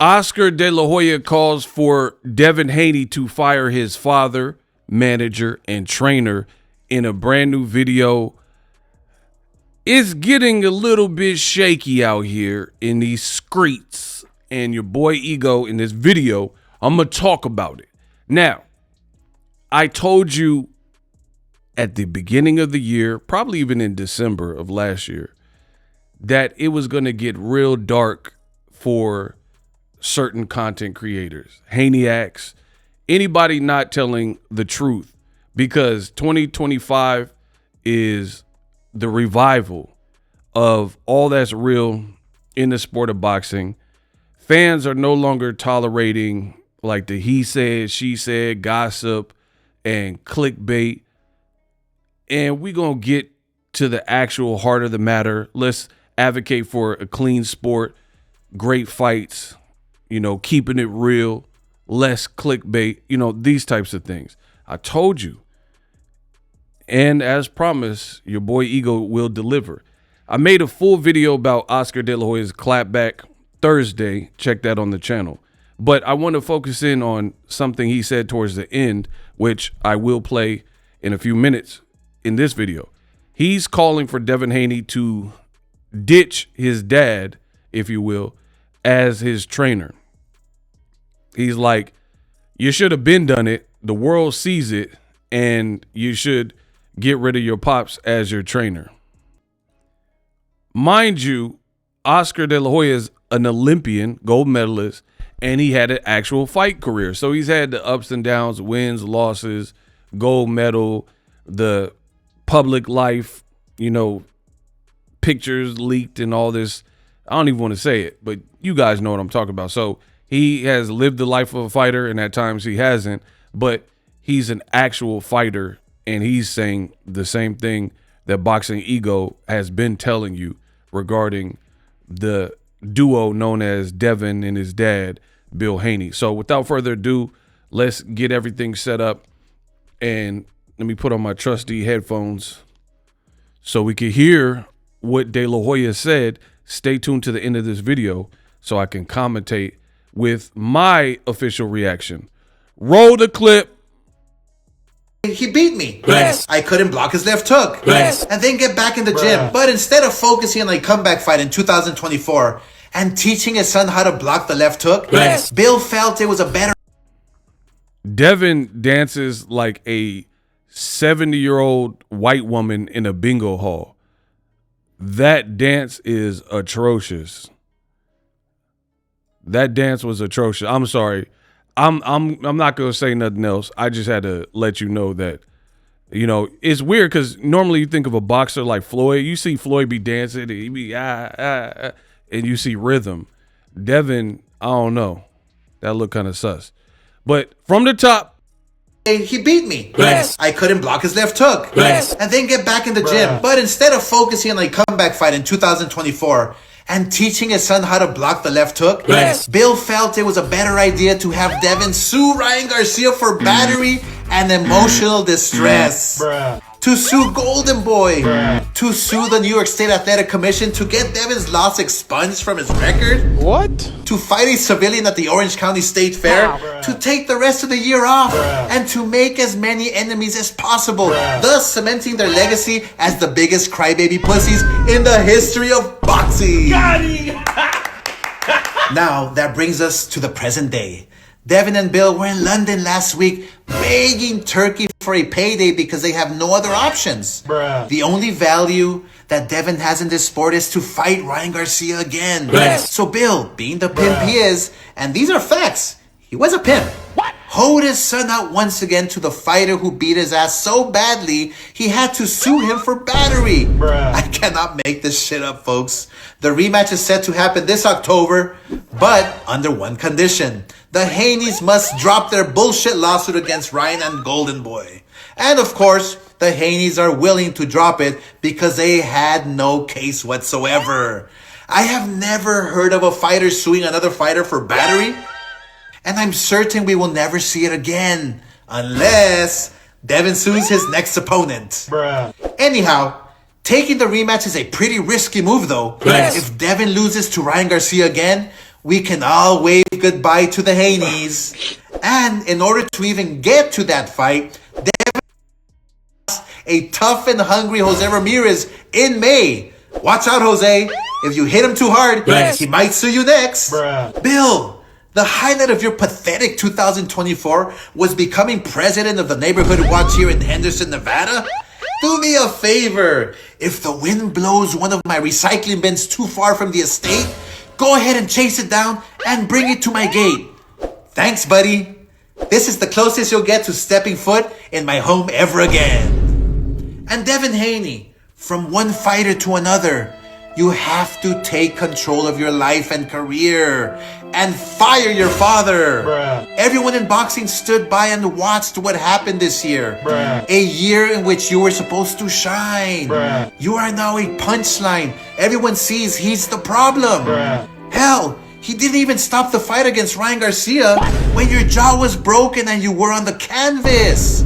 Oscar De La Hoya calls for Devin Haney to fire his father, manager, and trainer in a brand new video. It's getting a little bit shaky out here in these streets. And your boy Ego in this video, I'm going to talk about it. Now, I told you at the beginning of the year, probably even in December of last year, that it was going to get real dark for certain content creators, Haneyacks, anybody not telling the truth, because 2025 is the revival of all that's real in the sport of boxing. Fans are no longer tolerating like the he said, she said, gossip and clickbait. And we're going to get to the actual heart of the matter. Let's advocate for a clean sport, great fights, keeping it real, less clickbait, these types of things. I told you. And as promised, your boy Ego will deliver. I made a full video about Oscar De La Hoya's clapback Thursday. Check that on the channel. But I want to focus in on something he said towards the end, which I will play in a few minutes in this video. He's calling for Devin Haney to ditch his dad, if you will, as his trainer. He's like, you should have been done it. The world sees it, and you should get rid of your pops as your trainer. Mind you, Oscar De La Hoya is an Olympian, gold medalist, and he had an actual fight career. So he's had the ups and downs, wins, losses, gold medal, the public life, pictures leaked and all this. I don't even want to say it, but you guys know what I'm talking about. So he has lived the life of a fighter, and at times he hasn't, but he's an actual fighter, and he's saying the same thing that Boxing Ego has been telling you regarding the duo known as Devin and his dad, Bill Haney. So without further ado, let's get everything set up, and let me put on my trusty headphones so we can hear what De La Hoya said. Stay tuned to the end of this video so I can commentate with my official reaction. Roll the clip. He beat me. Yes. I couldn't block his left hook. Yes. And then get back in the gym. But instead of focusing on a comeback fight in 2024 and teaching his son how to block the left hook, yes, Bill felt it was a better... Devin dances like a 70-year-old white woman in a bingo hall. That dance is atrocious. That dance was atrocious. I'm sorry. I'm not gonna say nothing else. I just had to let you know that, it's weird because normally you think of a boxer like Floyd. You see Floyd be dancing, he be and you see rhythm. Devin, I don't know. That looked kind of sus. But from the top, he beat me. Yes. I couldn't block his left hook. Yes. And then get back in the gym. But instead of focusing on a comeback fight in 2024 and teaching his son how to block the left hook, yes, Bill felt it was a better idea to have Devin sue Ryan Garcia for battery and emotional distress. To sue Golden Boy. To sue the New York State Athletic Commission to get Devin's loss expunged from his record. What? To fight a civilian at the Orange County State Fair. To take the rest of the year off. And to make as many enemies as possible. Thus cementing their legacy as the biggest crybaby pussies in the history of boxing. Now, that brings us to the present day. Devin and Bill were in London last week begging Turkey for a payday because they have no other options. The only value that Devin has in this sport is to fight Ryan Garcia again. So Bill, being the pimp he is, and these are facts, he was a pimp. Hoed his son out once again to the fighter who beat his ass so badly he had to sue him for battery. I cannot make this shit up, folks. The rematch is set to happen this October, but under one condition. The Haneys must drop their bullshit lawsuit against Ryan and Golden Boy. And of course, the Haneys are willing to drop it because they had no case whatsoever. I have never heard of a fighter suing another fighter for battery. And I'm certain we will never see it again. Unless Devin sues his next opponent. Anyhow, taking the rematch is a pretty risky move though. If Devin loses to Ryan Garcia again, We can all wave goodbye to the Haneys. And in order to even get to that fight, Devin lost a tough and hungry Jose Ramirez in May. Watch out, Jose. If you hit him too hard, he might sue you next. Bill, the highlight of your pathetic 2024 was becoming president of the neighborhood watch here in Henderson, Nevada? Do me a favor. If the wind blows one of my recycling bins too far from the estate, go ahead and chase it down and bring it to my gate. Thanks, buddy. This is the closest you'll get to stepping foot in my home ever again. And Devin Haney, from one fighter to another, you have to take control of your life and career and fire your father. Everyone in boxing stood by and watched what happened this year. A year in which you were supposed to shine. You are now a punchline. Everyone sees he's the problem. Hell, he didn't even stop the fight against Ryan Garcia when your jaw was broken and you were on the canvas.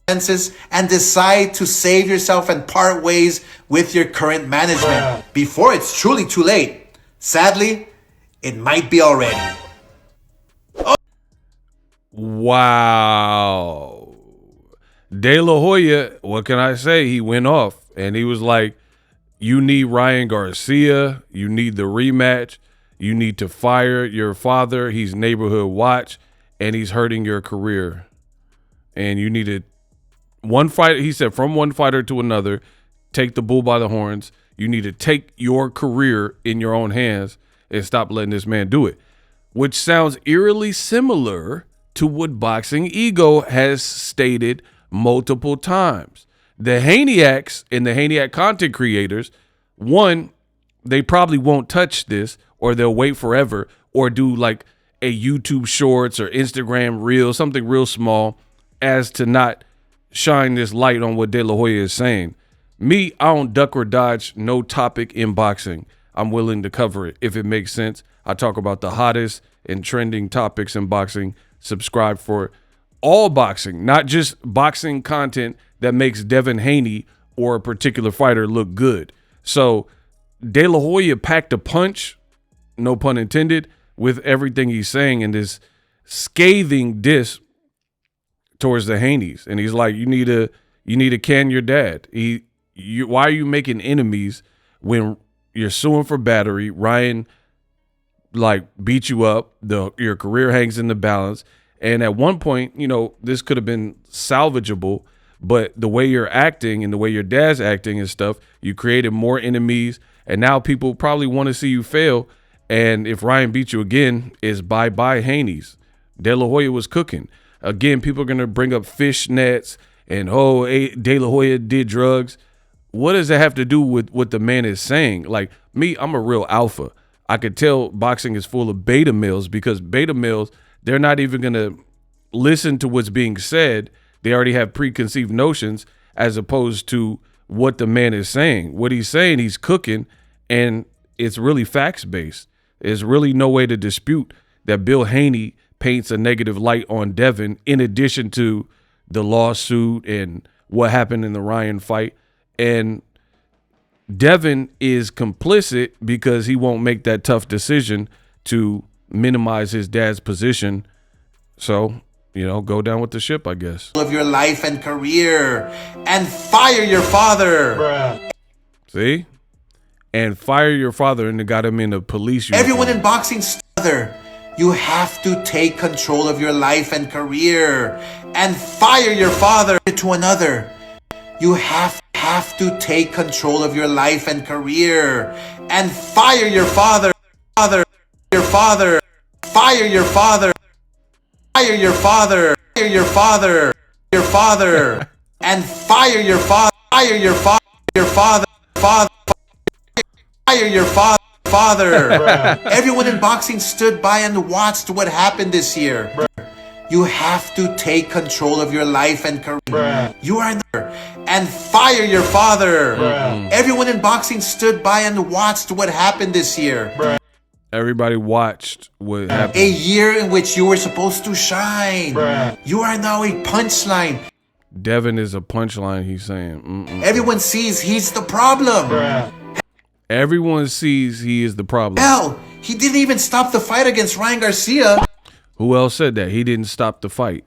And decide to save yourself and part ways with your current management before it's truly too late. Sadly, it might be already. Wow. De La Hoya, what can I say? He went off and he was like, you need Ryan Garcia. You need the rematch. You need to fire your father. He's neighborhood watch and he's hurting your career. And you need to one fight, he said, from one fighter to another, take the bull by the horns. You need to take your career in your own hands and stop letting this man do it, which sounds eerily similar to what Boxing Ego has stated multiple times. The Haneyacks and the Haneyacks content creators, one, they probably won't touch this or they'll wait forever or do like a YouTube Shorts or Instagram Reel, something real small as to not shine this light on what De La Hoya is saying. Me, I don't duck or dodge no topic in boxing. I'm willing to cover it if it makes sense. I talk about the hottest and trending topics in boxing. Subscribe for all boxing, not just boxing content that makes Devin Haney or a particular fighter look good. So De La Hoya packed a punch, no pun intended, with everything he's saying in this scathing diss towards the Haneys. And he's like, you need to can your dad. Why are you making enemies when you're suing for battery? Ryan like beat you up. Your career hangs in the balance. And at one point, you know, this could have been salvageable, but the way you're acting and the way your dad's acting and stuff, you created more enemies. And now people probably want to see you fail. And if Ryan beat you again, it's bye-bye Haneys. De La Hoya was cooking. Again, people are going to bring up fishnets and, oh, De La Hoya did drugs. What does that have to do with what the man is saying? Like me, I'm a real alpha. I could tell boxing is full of beta males because beta males, they're not even going to listen to what's being said. They already have preconceived notions as opposed to what the man is saying. What he's saying, he's cooking, and it's really facts-based. There's really no way to dispute that Bill Haney paints a negative light on Devin in addition to the lawsuit and what happened in the Ryan fight. And Devin is complicit because he won't make that tough decision to minimize his dad's position. So, you know, go down with the ship, I guess. Of your life and career and fire your father. See? And fire your father, and they got him in a police uniform. Everyone in boxing together. You have to take control of your life and career and fire your father to another. You have to take control of your life and career and fire your father, fire your father, fire your father, fire your father, fire your father, your father, and fire your father, fire your father, your father, father, fire your father. Everyone in boxing stood by and watched what happened this year. You have to take control of your life and career. You are there and fire your father. Everyone in boxing stood by and watched what happened this year. Everybody watched what happened. A year in which you were supposed to shine. You are now a punchline. Devin is a punchline, he's saying. Everyone sees he's the problem. Everyone sees he is the problem. Hell, He didn't even stop the fight against Ryan Garcia. Who else said that? He didn't stop the fight.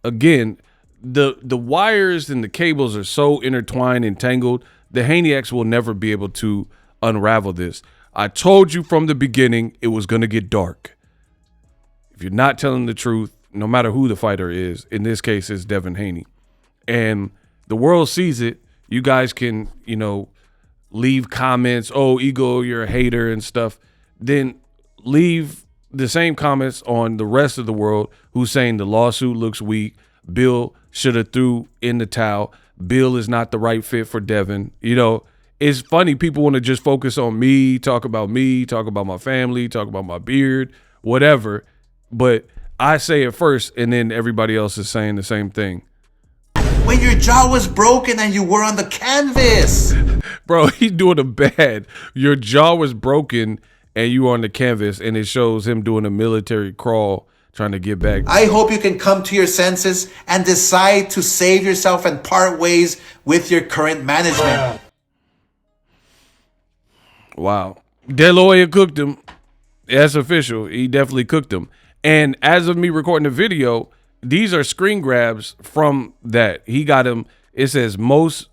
Again, the wires and the cables are so intertwined and tangled. The Haney will never be able to unravel this. I told you from the beginning it was going to get dark. If you're not telling the truth, no matter who the fighter is, in this case it's Devin Haney, and the world sees it, you guys can, leave comments, oh, Ego, you're a hater and stuff. Then leave the same comments on the rest of the world who's saying the lawsuit looks weak. Bill should have threw in the towel. Bill is not the right fit for Devin. It's funny. People want to just focus on me, talk about my family, talk about my beard, whatever. But I say it first, and then everybody else is saying the same thing. When your jaw was broken and you were on the canvas. Bro, he's doing it bad. Your jaw was broken and you were on the canvas, and it shows him doing a military crawl trying to get back. I hope you can come to your senses and decide to save yourself and part ways with your current management. Wow. De La Hoya cooked him. That's official. He definitely cooked him. And as of me recording the video, these are screen grabs from that. He got him. It says most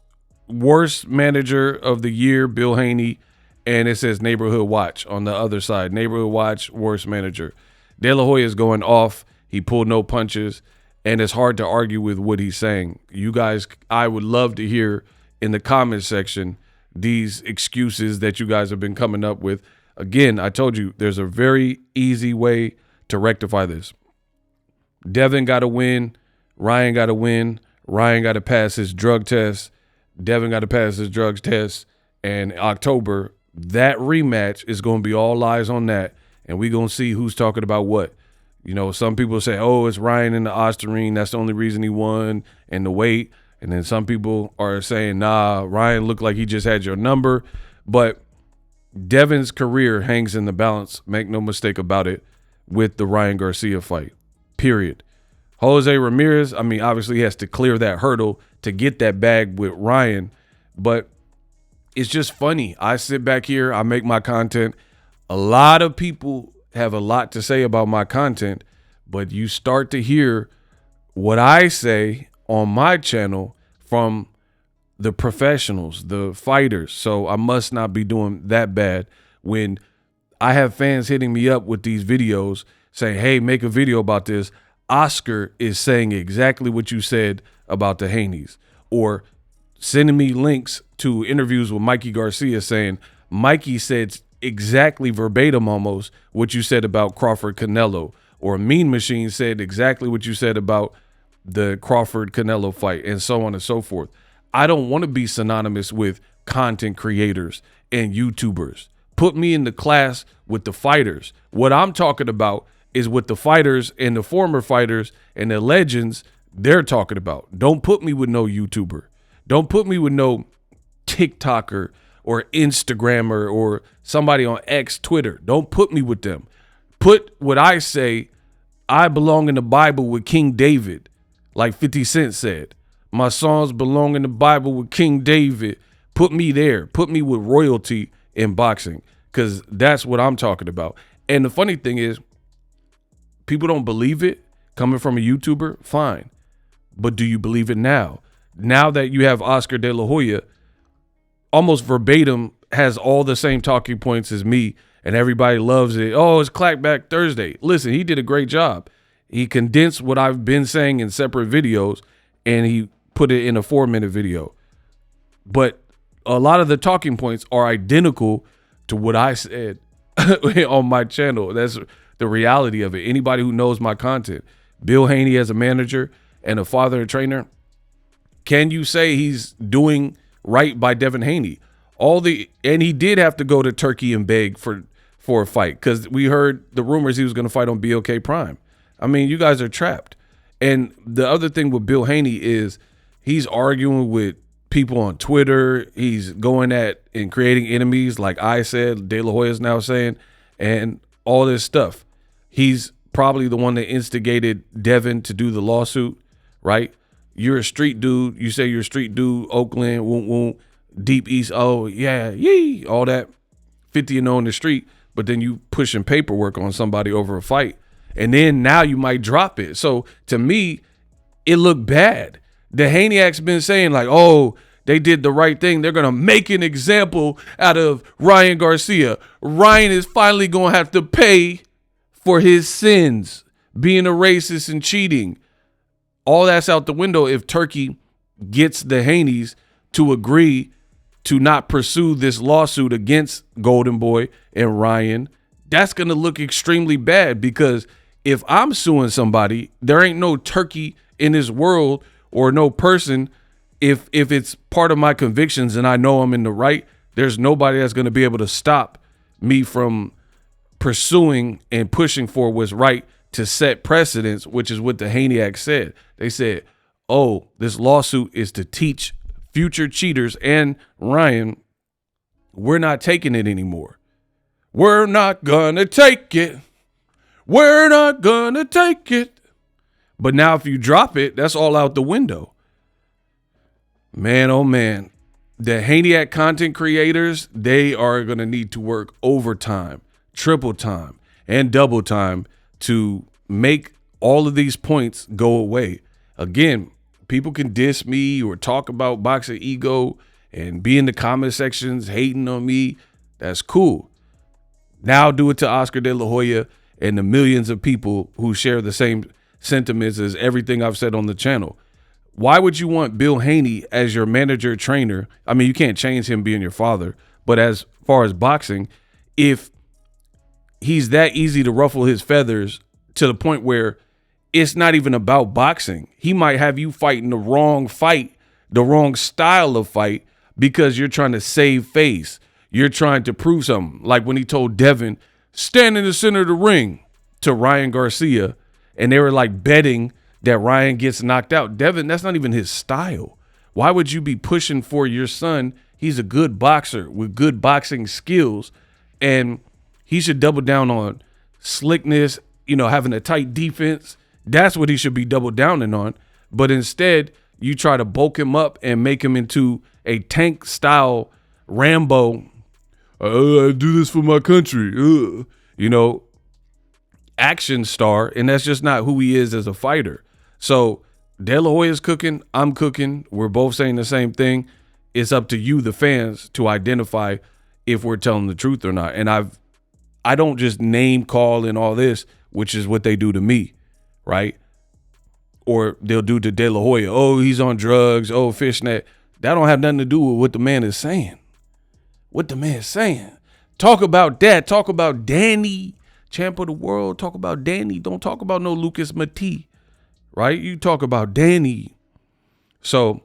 worst manager of the year, Bill Haney. And it says Neighborhood Watch on the other side. Neighborhood Watch, worst manager. De La Hoya is going off. He pulled no punches. And it's hard to argue with what he's saying. You guys, I would love to hear in the comment section these excuses that you guys have been coming up with. Again, I told you there's a very easy way to rectify this. Devin got to win. Ryan got to win. Ryan got to pass his drug test. Devin got to pass his drug test. And October, that rematch is going to be all eyes on that. And we're going to see who's talking about what. Some people say, oh, it's Ryan in the Osterine. That's the only reason he won, and the weight. And then some people are saying, nah, Ryan looked like he just had your number. But Devin's career hangs in the balance. Make no mistake about it with the Ryan Garcia fight. Period. Jose Ramirez, obviously he has to clear that hurdle to get that bag with Ryan, but it's just funny. I sit back here, I make my content. A lot of people have a lot to say about my content, but you start to hear what I say on my channel from the professionals, the fighters. So I must not be doing that bad when I have fans hitting me up with these videos saying, hey, make a video about this. Oscar is saying exactly what you said about the Haneys, or sending me links to interviews with Mikey Garcia saying Mikey said exactly verbatim almost what you said about Crawford Canelo, or Mean Machine said exactly what you said about the Crawford Canelo fight, and so on and so forth. I don't want to be synonymous with content creators and YouTubers. Put me in the class with the fighters. What I'm talking about is what the fighters and the former fighters and the legends they're talking about. Don't put me with no YouTuber. Don't put me with no TikToker or Instagrammer or somebody on X, Twitter. Don't put me with them. Put what I say, I belong in the Bible with King David, like 50 Cent said. My songs belong in the Bible with King David. Put me there. Put me with royalty in boxing, because that's what I'm talking about. And the funny thing is, people don't believe it coming from a YouTuber, fine. But do you believe it now? Now that you have Oscar De La Hoya, almost verbatim, has all the same talking points as me, and everybody loves it. Oh, it's Clackback Thursday. Listen, he did a great job. He condensed what I've been saying in separate videos, and he put it in a 4-minute video. But a lot of the talking points are identical to what I said on my channel. That's the reality of it. Anybody who knows my content, Bill Haney as a manager and a father and trainer, can you say he's doing right by Devin Haney? And he did have to go to Turkey and beg for a fight, because we heard the rumors he was going to fight on BOK Prime. You guys are trapped. And the other thing with Bill Haney is he's arguing with people on Twitter. He's going at and creating enemies, like I said, De La Hoya is now saying, and all this stuff. He's probably the one that instigated Devin to do the lawsuit, right? You're a street dude. You say you're a street dude, Oakland, Deep East, oh, yeah, yee, all that 50 and 0 in the street. but then you pushing paperwork on somebody over a fight, and then now you might drop it. So to me, it looked bad. The Haniacs been saying like, oh, they did the right thing. They're going to make an example out of Ryan Garcia. Ryan is finally going to have to pay for his sins, being a racist and cheating. All that's out the window if Turkey gets the Haneys to agree to not pursue this lawsuit against Golden Boy and Ryan. That's going to look extremely bad, because if I'm suing somebody, there ain't no Turkey in this world or no person. If it's part of my convictions and I know I'm in the right, there's nobody that's going to be able to stop me from pursuing and pushing for what's right to set precedents, which is what the Haniacs said. They said, oh, this lawsuit is to teach future cheaters and Ryan, we're not taking it anymore. We're not gonna take it. We're not gonna take it. But now if you drop it, that's all out the window. Man, oh man, the Haniac content creators, they are going to need to work overtime, triple time, and double time to make all of these points go away. Again, people can diss me or talk about boxing ego and be in the comment sections hating on me. That's cool. Now do it to Oscar De La Hoya and the millions of people who share the same sentiments as everything I've said on the channel. Why would you want Bill Haney as your manager trainer? I mean, you can't change him being your father, but as far as boxing, if he's that easy to ruffle his feathers to the point where it's not even about boxing, he might have you fighting the wrong fight, the wrong style of fight, because you're trying to save face. You're trying to prove something. Like when he told Devin, stand in the center of the ring to Ryan Garcia, and they were like betting that Ryan gets knocked out. Devin, that's not even his style. Why would you be pushing for your son? He's a good boxer with good boxing skills, and he should double down on slickness, you know, having a tight defense. That's what he should be double downing on. But instead, you try to bulk him up and make him into a tank style Rambo. I do this for my country. You know, action star, and that's just not who he is as a fighter. So De La Hoya's cooking, I'm cooking. We're both saying the same thing. It's up to you, the fans, to identify if we're telling the truth or not. And I don't just name call and all this, which is what they do to me, right? Or they'll do to De La Hoya. Oh, he's on drugs. Oh, fishnet. That don't have nothing to do with what the man is saying. What the man is saying. Talk about that. Talk about Danny, champ of the world. Talk about Danny. Don't talk about no Lucas Mati. Right? You talk about Danny. So,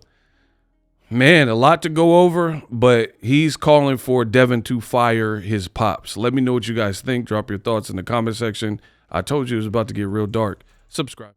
man, a lot to go over, but he's calling for Devin to fire his pops. Let me know what you guys think. Drop your thoughts in the comment section. I told you it was about to get real dark. Subscribe.